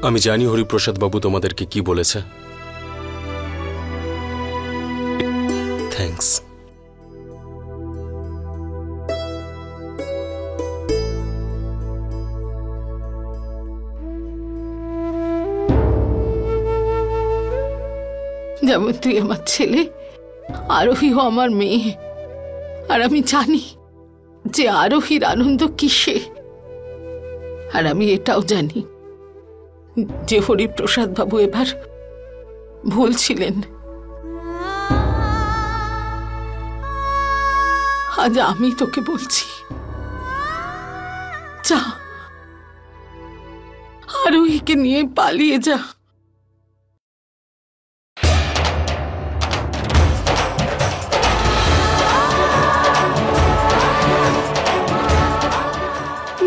আমি জানি হরিপ্রসাদ বাবু তোমাদেরকে কি বলেছে। থ্যাঙ্কস। যেমন তুই আমার ছেলে, আরোহীও আমার মেয়ে, আর আমি জানি যে আরোহীর আনন্দ কিসে। আর আমি এটাও জানি যে হরিপ্রসাদ বাবু এবার ভুল ছিলেন। আজ আমি তোকে বলছি, যা আরোহীকে নিয়ে পালিয়ে যা।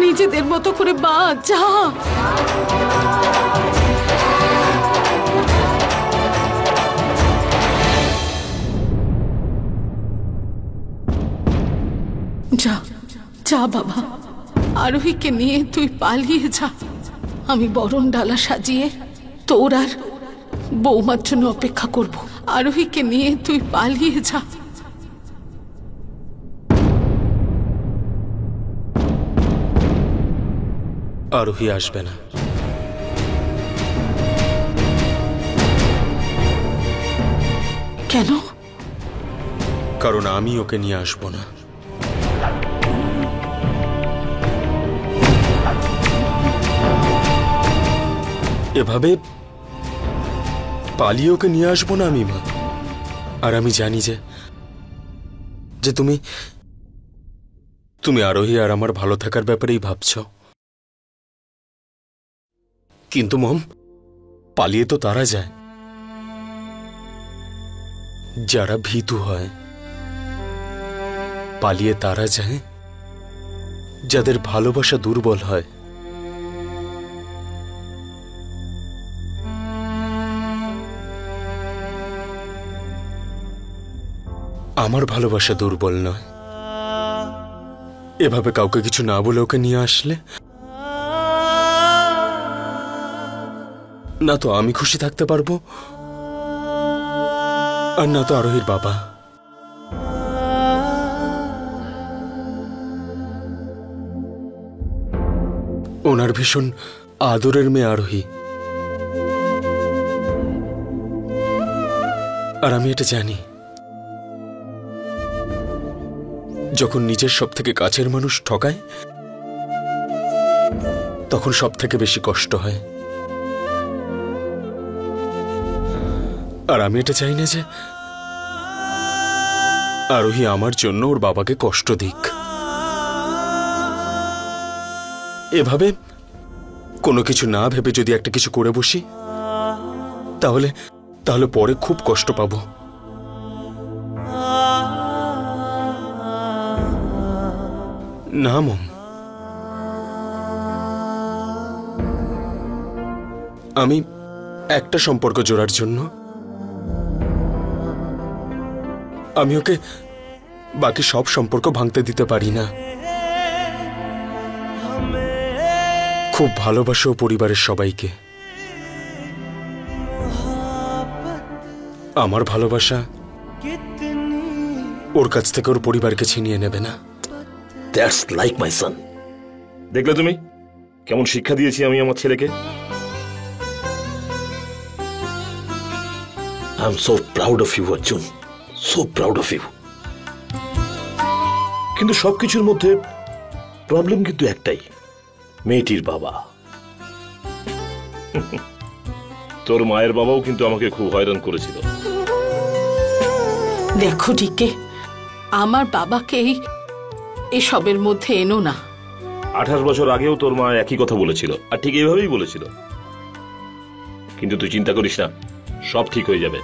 নিজেদের মতো করে বাঁচ, যা। যা যা বাবা, আরোহীকে নিয়ে তুই পালিয়ে যা। আমি বরণ ডালা সাজিয়ে তোর আর বৌমার জন্য অপেক্ষা করব। আরোহীকে নিয়ে তুই পালিয়ে যা। আরোহী আসবে না। কেন? কারণ আমি ওকে নিয়ে আসবো না। এভাবে পালিয়ে ওকে নিয়ে আসবো না আমি, মা। আর আমি জানি যে তুমি আরোহী আর আমার ভালো থাকার ব্যাপারেই ভাবছ। কিন্তু মম, পালিয়ে তো তারা যায় যারা ভীতু হয়। পালিয়ে তারা যায় যাদের ভালোবাসা দুর্বল হয়। আমার ভালোবাসা দুর্বল নয়। এভাবে কাউকে কিছু না বলে ওকে নিয়ে আসলে না তো আমি খুশি থাকতে পারবো, আর না তো আরোহীর বাবা। ওনার ভীষণ আদরের মেয়ে আরোহী, আর আমি এটা জানি। যখন নিজের সব থেকে কাছের মানুষ ঠকায়, তখন সব থেকে বেশি কষ্ট হয়। আর আমি এটা চাই না যে আরোহী আমার জন্য ওর বাবাকে কষ্ট দিক। এভাবে কোনো কিছু না ভেবে যদি একটা কিছু করে বসি, তাহলে পরে খুব কষ্ট পাবো। না মম, আমি একটা সম্পর্ক জোড়ার জন্য আমি ওকে বাকি সব সম্পর্ক ভাঙতে দিতে পারি না। খুব ভালোবাসো পরিবারের সবাইকে। আমার ভালোবাসা ওর কাছ থেকে ওর পরিবারকে ছিনিয়ে নেবে না। That's like my son. দেখলে তুমি কেমন শিক্ষা দিয়েছি আমি আমার ছেলেকে? I am so proud of you Arjun, so proud of you. কিন্তু সবকিছুর মধ্যে প্রবলেম কিন্তু একটাই, মেয়েটির বাবা। তোর মায়ের বাবাও কিন্তু আমাকে খুব হয়রান করেছিল। দেখো ডিকে, আমার বাবাকে এসবের মধ্যে এনো না। 28 বছর আগেও তোর মা একই কথা বলেছিল, আর ঠিক এইভাবেই বলেছিল। কিন্তু তুই চিন্তা করিস না, সব ঠিক হয়ে যাবে।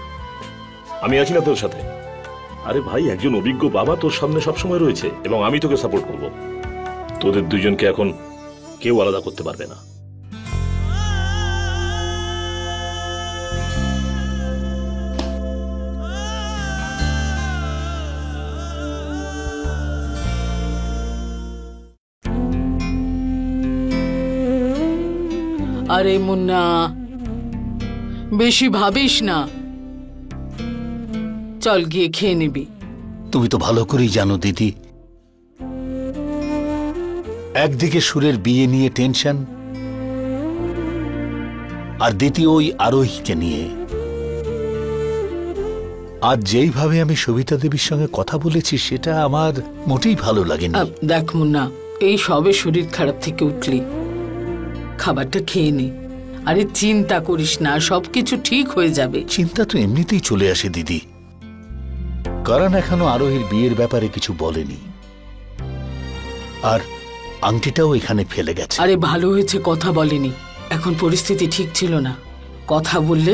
আমি আছি না তোর সাথে। আরে ভাই, একজন অভিজ্ঞ বাবা তোর সামনে সবসময় রয়েছে, এবং আমি তোকে সাপোর্ট করব। তোদের দুজনকে এখন কেউ আলাদা করতে পারবে না। আরে মুন্না, বেশি ভাবিস না, চল গিয়ে খেয়ে নিবি। তুমি তো ভালো করেই জানো দিদি, একদিকে সুরের বিয়ে নিয়ে টেনশন, আর দ্বিতীয় ওই আরোহীকে নিয়ে। আজ যেইভাবে আমি সবিতা দেবীর সঙ্গে কথা বলেছি সেটা আমার মোটেই ভালো লাগেনি। দেখ মুন্না, এই সবে শরীর খারাপ থেকে উঠলি, খাবারটা খেয়ে নে। আরে চিন্তা করিস না, সবকিছু ঠিক হয়ে যাবে। চিন্তা তো এমনিতেই চলে আসে দিদি, কারণ এখনো আরোহীর বিয়ের ব্যাপারে কিছু বলেনি, আর আংটিটাও এখানে ফেলে গেছে। আরে ভালো হয়েছে কথা বলেনি, এখন পরিস্থিতি ঠিক ছিল না। কথা বললে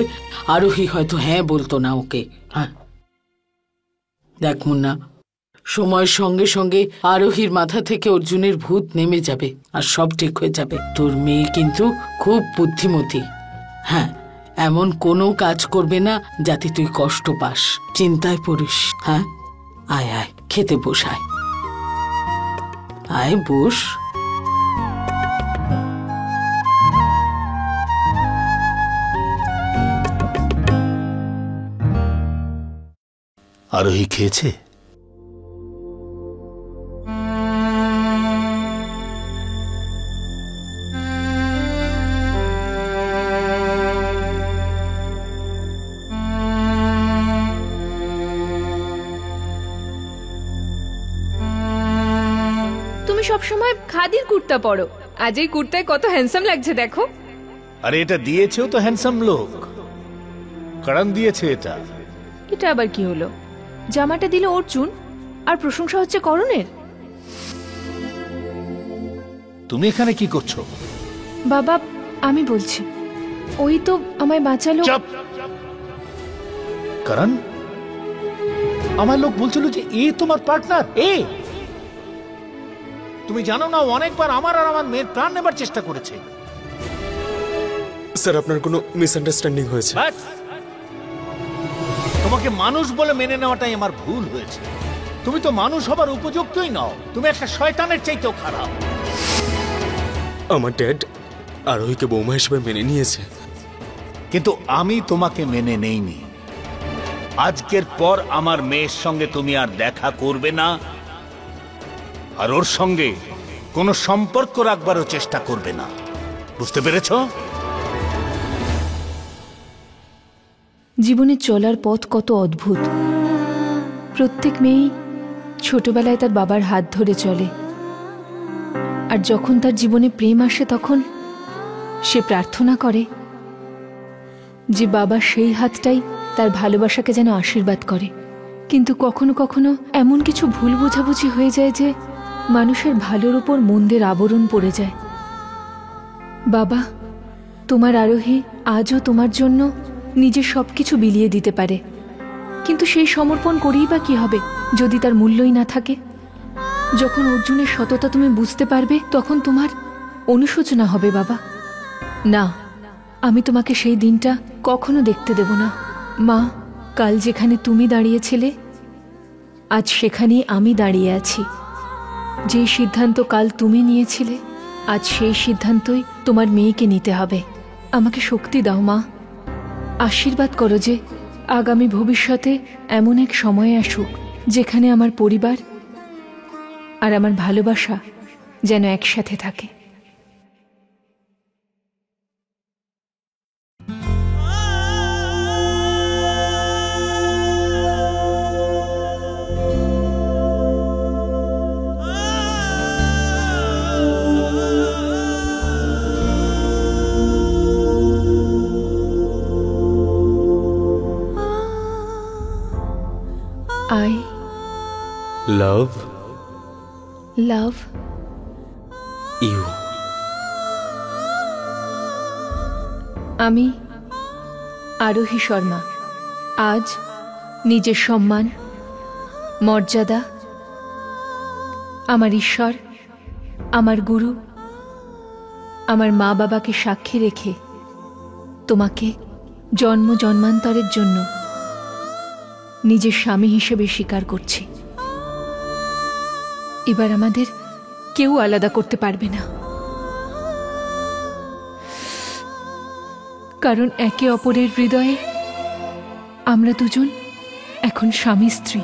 আরোহী হয়তো হ্যাঁ বলতো না ওকে। হ্যাঁ দেখ মুন্না, সময়ের সঙ্গে সঙ্গে আরোহীর মাথা থেকে অর্জুনের ভূত নেমে যাবে আর সব ঠিক হয়ে যাবে। তোর মেয়ে কিন্তু খুব বুদ্ধিমতী। হ্যাঁ, এমন কোনো কাজ করবে না যাতে তুই কষ্ট পাস, চিন্তায় পড়িস। হ্যাঁ, আয় আয় খেতে বস, আয় আয় বস। আরোহী খেয়েছে? তুমি সবসময় খাদির কুর্তা পরো, আজ এই কুর্তায় কত হ্যান্ডসাম লাগছে দেখো। আরে এটা দিয়েছেও তো হ্যান্ডসাম লোক, কারণ দিয়েছে এটা। এটা আবার কি হলো? জামাটা দিল অর্জুন আর প্রশংসা হচ্ছে করণের। তুমি এখানে কি করছো? বাবা আমি বলছি, ওই তো আমায় বাঁচালো। চুপ! কারণ আমার লোক বলছিল যে এ তোমার পার্টনার। তুমি জানো না, অনেকবার আমার আর আমার মেয়ের প্রাণ নেবার চেষ্টা করেছে। স্যার, আপনার কোনো মিসআন্ডারস্ট্যান্ডিং হয়েছে। তোমাকে মানুষ বলে মেনে নেওয়াটাই আমার ভুল হয়েছে। তুমি তো মানুষ হবার উপযুক্তই নও, তুমি একটা শয়তানের চাইতেও খারাপ। আমার ড্যাড আরোহীকে বৌমা হিসেবে মেনে নিয়েছে, কিন্তু আমি তোমাকে মেনে নেইনি। আজকের পর আমার মেয়ের সঙ্গে তুমি আর দেখা করবে না, আর ওর সঙ্গে কোনো সম্পর্ক রাখবারও চেষ্টা করবে না, বুঝতে পেরেছো? জীবনে চলার পথ কত অদ্ভুত। প্রত্যেক মেয়েই ছোটবেলায় তার বাবার হাত ধরে চলে, আর যখন তার জীবনে প্রেম আসে তখন সে প্রার্থনা করে যে বাবা সেই হাতটাই তার ভালোবাসাকে যেন আশীর্বাদ করে। কিন্তু কখনো কখনো এমন কিছু ভুল বোঝাবুঝি হয়ে যায় যে মানুষের ভালোর উপর মন্দের আবরণ পড়ে যায়। বাবা, তোমার আরোহী আজও তোমার জন্য নিজের সবকিছু বিলিয়ে দিতে পারে, কিন্তু সেই সমর্পণ করেই বা কি হবে যদি তার মূল্যই না থাকে? যখন অর্জুনের সততা তুমি বুঝতে পারবে তখন তোমার অনুশোচনা হবে বাবা। না, আমি তোমাকে সেই দিনটা কখনো দেখতে দেব না। মা, কাল যেখানে তুমি দাঁড়িয়েছিলে আজ সেখানেই আমি দাঁড়িয়ে আছি। যেই সিদ্ধান্ত কাল তুমি নিয়েছিলে আজ সেই সিদ্ধান্তই তোমার মেয়েকে নিতে হবে। আমাকে শক্তি দাও মা, আশীর্বাদ করো যে আগামী ভবিষ্যতে এমন এক সময় আসুক যেখানে আমার পরিবার আর আমার ভালোবাসা যেন একসাথে থাকে। I love love you. আমি আরোহী শর্মা আজ নিজের সম্মান, মর্যাদা, আমার ঈশ্বর, আমার গুরু, আমার মা বাবাকে সাক্ষী রেখে তোমাকে জন্ম জন্মান্তরের জন্য নিজের স্বামী হিসেবে স্বীকার করছি। এবার আমাদের কেউ আলাদা করতে পারবে না। কারণ একে অপরের হৃদয়ে আমরা দুজন এখন স্বামী স্ত্রী।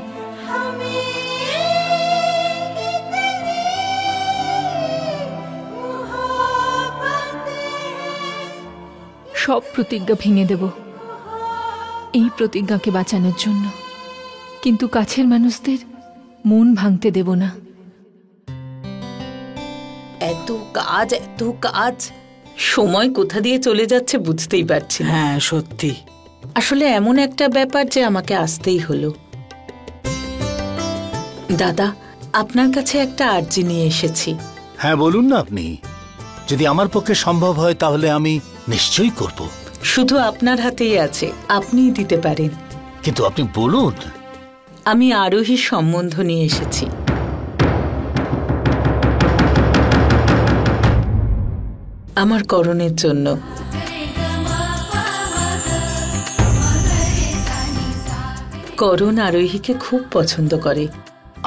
সব প্রতিজ্ঞা ভেঙে দেব এই প্রতিজ্ঞাকে বাঁচানোর জন্য, কিন্তু কাছের মানুষদের মন ভাঙতে দেব না। এত কাজ, সময় কোথা দিয়ে চলে যাচ্ছে বুঝতেই পারছি না। হ্যাঁ সত্যি। আসলে এমন একটা ব্যাপার যে আমাকে আসতেই হলো। দাদা, আপনার কাছে একটা আর্জি নিয়ে এসেছি। হ্যাঁ বলুন না আপনি। যদি আমার পক্ষে সম্ভব হয় তাহলে আমি নিশ্চয়ই করব। শুধু আপনার হাতেই আছে, আপনিই দিতে পারেন। কিন্তু আপনি বলুন। আমি আরোহীর সম্বন্ধ নিয়ে এসেছি। আমার করণের জন্য। করণ আরোহীকে খুব পছন্দ করে।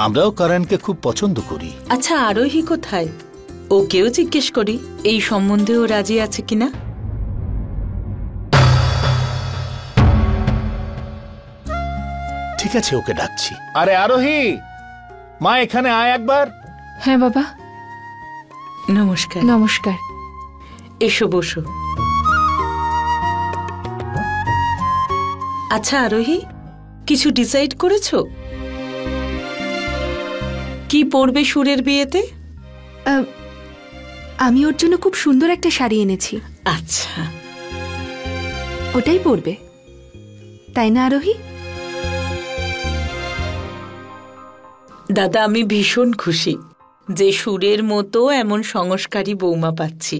আমরাও করণকে খুব পছন্দ করি। আচ্ছা, আরোহী কোথায়? ওকেও জিজ্ঞেস করি এই সম্বন্ধে ও রাজি আছে কিনা। ঠিক আছে, ওকে ডাকছি। আরে আরোহী, মা এখানে আয় একবার। হ্যাঁ বাবা। নমস্কার। নমস্কার। এসো, বসো। আচ্ছা আরোহী, কিছু ডিসাইড করেছো? কি পরবে সুরের বিয়েতে? আমি ওর জন্য খুব সুন্দর একটা শাড়ি এনেছি। আচ্ছা, ওটাই পরবে, তাই না আরোহী? দাদা, আমি ভীষণ খুশি যে সুরের মতো এমন সংস্কারী বৌমা পাচ্ছি।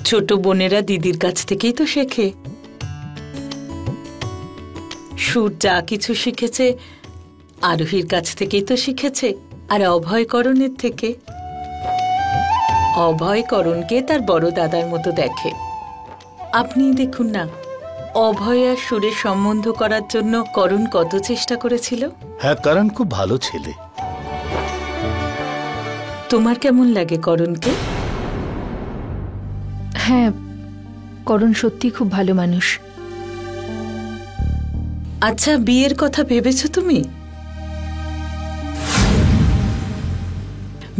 ছোট বোনেরা দিদির কাছ থেকেই তো শেখে। সুর যা কিছু শিখেছে আরোহীর কাছ থেকেই তো শিখেছে, আর অভয়করণের থেকে। অভয়করণকে তার বড় দাদার মতো দেখে। আপনি দেখুন না, অভয় আর সুরের সম্বন্ধ করার জন্য করণ কত চেষ্টা করেছিল। হ্যাঁ, করণ খুব ভালো ছেলে। তোমার কেমন লাগে করণকে? হ্যাঁ, করণ সত্যি খুব ভালো মানুষ। আচ্ছা, বিয়ের কথা ভেবেছো তুমি?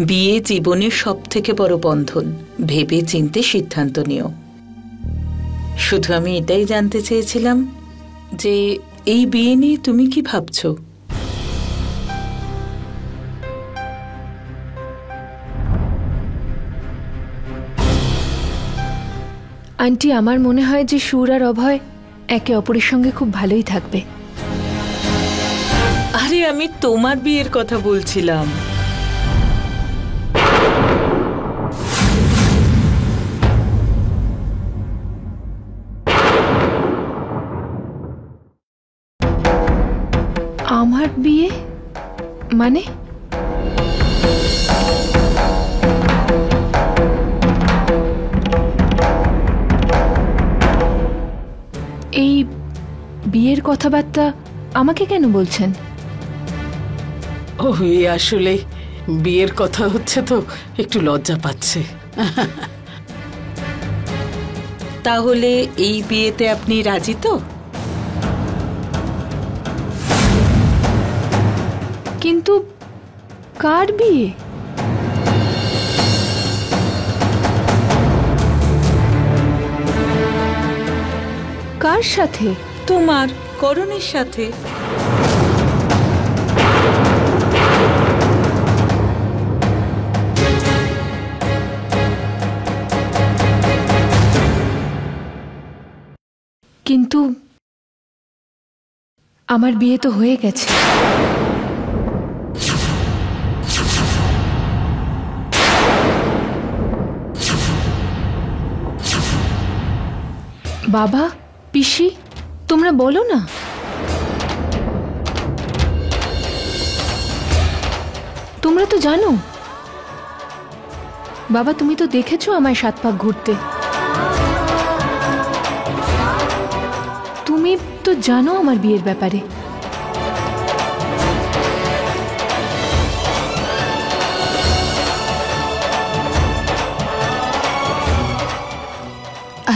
বিয়ে জীবনের সবথেকে বড় বন্ধন, ভেবে চিন্তে সিদ্ধান্ত নিও। শুধু আমি এটাই জানতে চেয়েছিলাম যে এই বিয়ে নিয়ে তুমি কি ভাবছো? আন্টি, আমার মনে হয় যে সুর আর অভয় একে অপরের সঙ্গে খুব ভালোই থাকবে। আরে, আমি তোমার বিয়ের কথা বলছিলাম। আমার বিয়ে মানে? এই বিয়ের কথাবার্তা আমাকে কেন বলছেন? আসলে বিয়ের কথা হচ্ছে তো একটু লজ্জা পাচ্ছে। তাহলে এই বিয়েতে আপনি রাজি তো? কিন্তু কার বিয়ে? কার সাথে? তোমার করণের সাথে। কিন্তু আমার বিয়ে তো হয়ে গেছে। বাবা, পিসি, তোমরা বলো না। তোমরা তো জানো। বাবা, তুমি তো দেখেছো আমায় 7 পাক ঘুরতে। তুমি তো জানো আমার বিয়ের ব্যাপারে।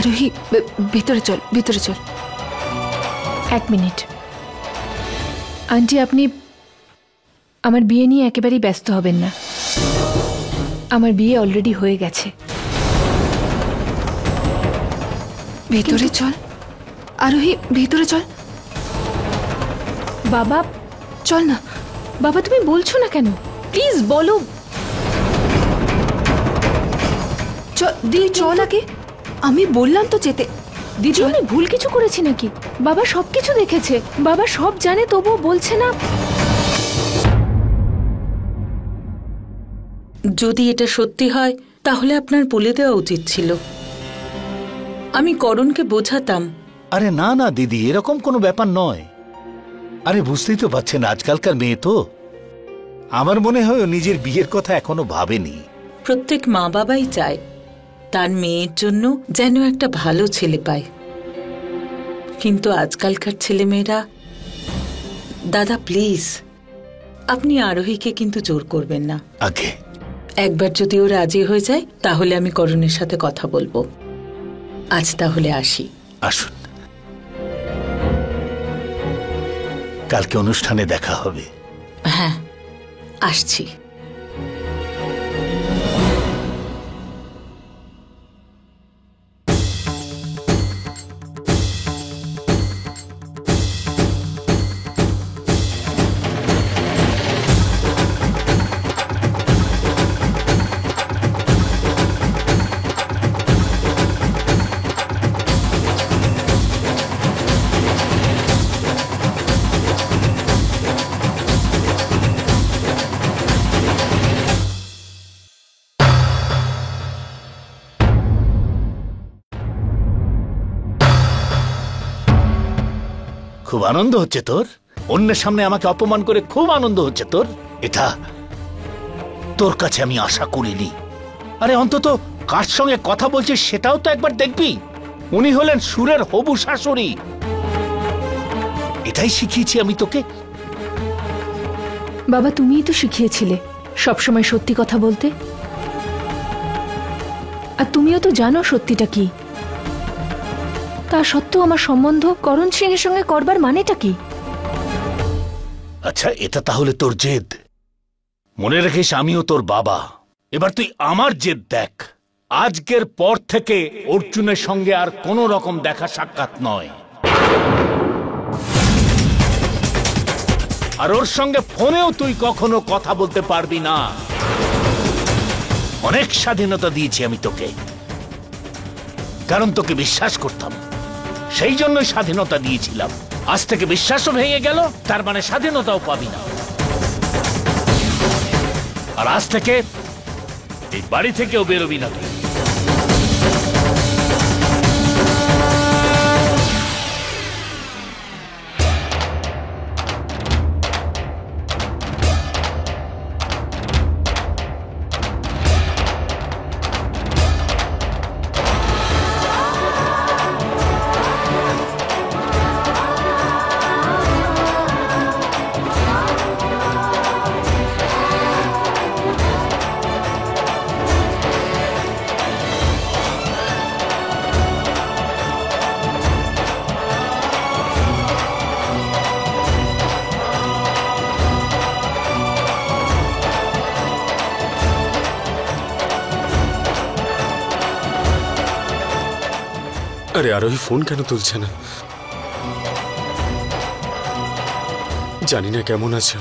আরোহী ভেতরে চল, ভেতরে চল। এক মিনিট আন্টি, আপনি আমার বিয়ে নিয়ে একেবারেই ব্যস্ত হবেন না। আমার বিয়ে অলরেডি হয়ে গেছে। ভেতরে চল আরোহী, ভেতরে চল। বাবা, চল না। বাবা তুমি বলছো না কেন? প্লিজ বলো। চল দি, চল আগে। আমি বললাম তো যেতে। দিদি আমি ভুল কিছু করেছি নাকি? বাবা সবকিছু দেখেছে, বাবা সব জানে, তবুও বলছে না। যদি এটা সত্যি হয় তাহলে আপনার বলে দেওয়া উচিত ছিল। আমি করণকে বোঝাতাম। আরে না না দিদি, এরকম কোনো ব্যাপার নয়। আরে বুঝতেই তো পারছেন আজকালকার মেয়ে তো। আমার মনে হয় ও নিজের বিয়ের কথা এখনো ভাবেনি। প্রত্যেক মা বাবাই চায় তার মেয়ের জন্য যেন একটা ভালো ছেলে পায়, কিন্তু আজকালকার ছেলেমেয়েরা। দাদা প্লিজ, আপনি আরোহীকে কিন্তু জোর করবেন না। আগে একবার যদি ও রাজি হয়ে যায় তাহলে আমি করণের সাথে কথা বলবো। আজ তাহলে আসি। আসুন, কালকে অনুষ্ঠানে দেখা হবে। হ্যাঁ, আসছি। খুব আনন্দ হচ্ছে তোর? অন্যের সামনে আমাকে অপমান করে খুব আনন্দ হচ্ছে তোর? এটা তোর কাছে আমি আশা করিনি। আরে অন্তত কার সঙ্গে কথা বলছিস সেটাও তো একবার দেখবি। উনি হলেন সুরের হবু শাশুড়ি। এটাই শিখিয়েছি আমি তোকে। বাবা তুমিই তো শিখিয়েছিলে সবসময় সত্যি কথা বলতে। আর তুমিও তো জানো সত্যিটা কি। তা সত্ত্বেও আমার সম্বন্ধ করণ সিং এর সঙ্গে করবার মানেটা কি? আচ্ছা, এটা তাহলে তোর জেদ? মনে রাখিস আমিও তোর বাবা। এবার তুই আমার জেদ দেখ। আজকের পর থেকে অর্জুনের সঙ্গে আর কোনো রকম দেখা সাক্ষাৎ নয়। আর ওর সঙ্গে ফোনেও তুই কখনো কথা বলতে পারবি না। অনেক স্বাধীনতা দিয়েছি আমি তোকে, কারণ তোকে বিশ্বাস করতাম। সেই জন্যই স্বাধীনতা দিয়েছিলাম। আজ থেকে বিশ্বাসও ভেঙে গেল, তার মানে স্বাধীনতাও পাবি না। আর আজ থেকে এই বাড়ি থেকেও বেরোবি না তুই। আরে আরোহী ফোন কেন তুলছে না? জানি না কেমন আছো।